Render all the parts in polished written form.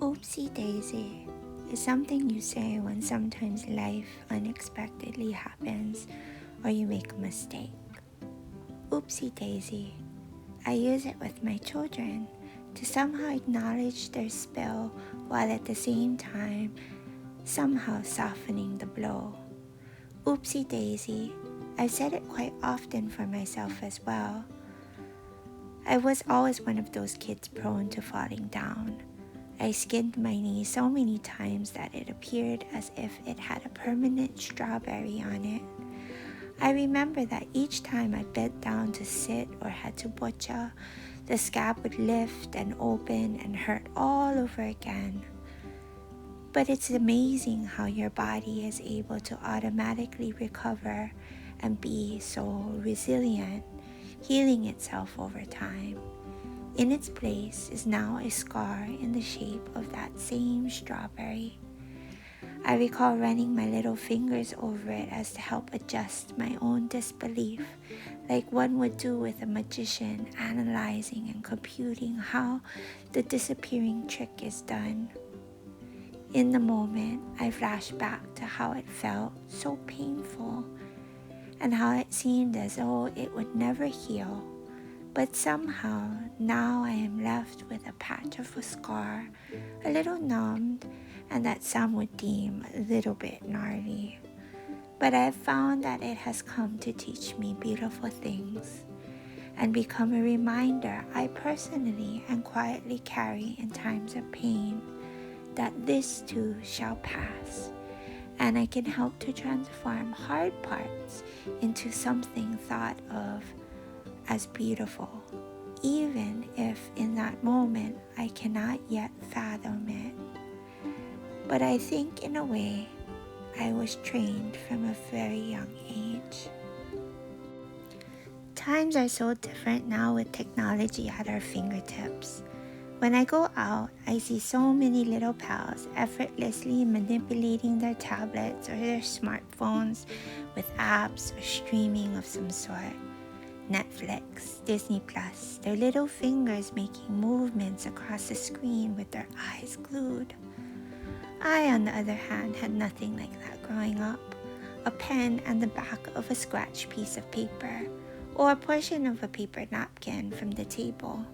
Oopsie daisy is something you say when sometimes life unexpectedly happens or you make a mistake. Oopsie daisy. I use it with my children to somehow acknowledge their spill while at the same time somehow softening the blow. Oopsie daisy. I've said it quite often for myself as well. I was always one of those kids prone to falling down. I skinned my knee so many times that it appeared as if it had a permanent strawberry on it. I remember that each time I bent down to sit or had to butcher, the scab would lift and open and hurt all over again. But it's amazing how your body is able to automatically recover and be so resilient, healing itself over time. In its place is now a scar in the shape of that same strawberry. I recall running my little fingers over it as to help adjust my own disbelief, like one would do with a magician analyzing and computing how the disappearing trick is done. In the moment, I flashed back to how it felt so painful and how it seemed as though it would never heal. But somehow, now I am left with a patch of a scar, a little numbed, and that some would deem a little bit gnarly. But I have found that it has come to teach me beautiful things and become a reminder I personally and quietly carry in times of pain, that this too shall pass, and I can help to transform hard parts into something thought of as beautiful, even if in that moment I cannot yet fathom it. But I think in a way I was trained from a very young age. Times are so different now with technology at our fingertips. When I go out, I see so many little pals effortlessly manipulating their tablets or their smartphones with apps or streaming of some sort. Netflix, Disney Plus, their little fingers making movements across the screen with their eyes glued. I, on the other hand, had nothing like that growing up. A pen and the back of a scratched piece of paper, or a portion of a paper napkin from the table.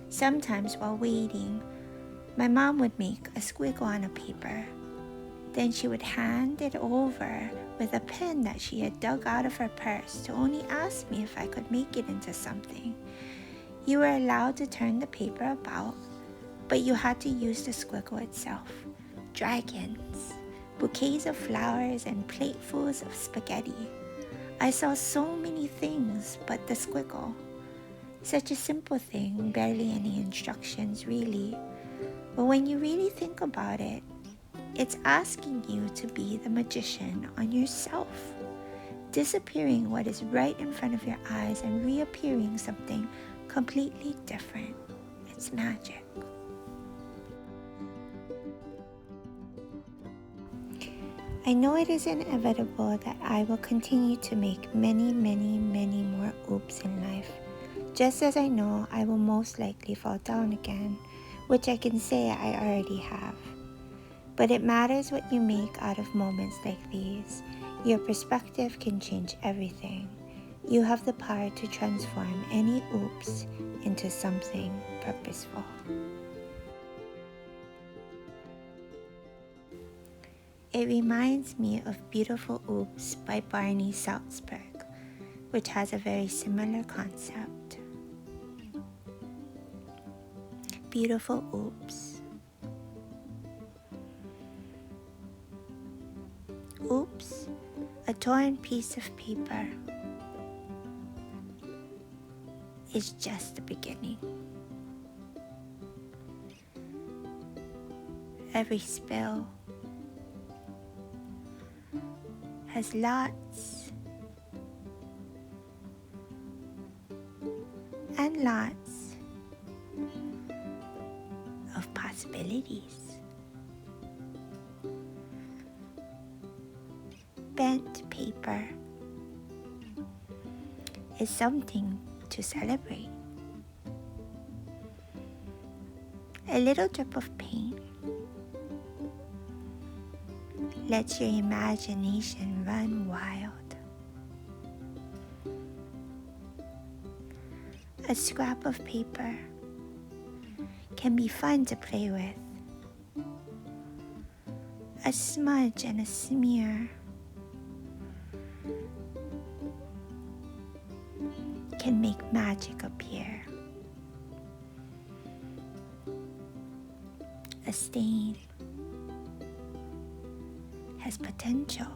Sometimes while waiting, my mom would make a squiggle on a paper. Then she would hand it over with a pen that she had dug out of her purse to only ask me if I could make it into something. You were allowed to turn the paper about, but you had to use the squiggle itself. Dragons, bouquets of flowers, and platefuls of spaghetti. I saw so many things but the squiggle. Such a simple thing, barely any instructions really. But when you really think about it, it's asking you to be the magician on yourself, disappearing what is right in front of your eyes and reappearing something completely different. It's magic. I know it is inevitable that I will continue to make many, many, many more oops in life, just as I know I will most likely fall down again, which I can say I already have. But it matters what you make out of moments like these. Your perspective can change everything. You have the power to transform any oops into something purposeful. It reminds me of Beautiful Oops by Barney Salzberg, which has a very similar concept. Beautiful Oops. Oops, a torn piece of paper is just the beginning. Every spill has lots and lots of possibilities. Bent paper is something to celebrate. a little drip of paint. Let your imagination run wild. A scrap of paper can be fun to play with. A smudge and a smear can make magic appear. A stain has potential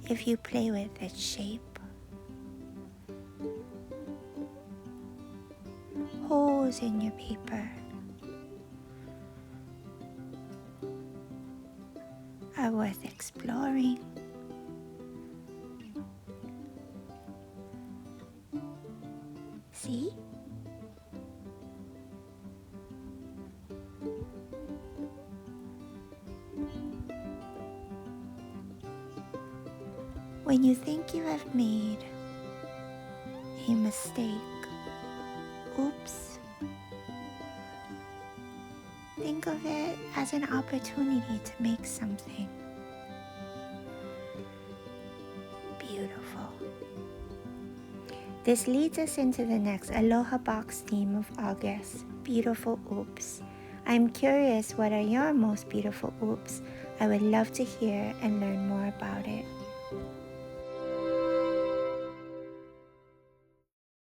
if you play with its shape. Holes in your paper are worth exploring. See? When you think you have made a mistake, oops, think of it as an opportunity to make something beautiful. This leads us into the next Aloha box theme of August, beautiful oops. I'm curious, what are your most beautiful oops? I would love to hear and learn more about it.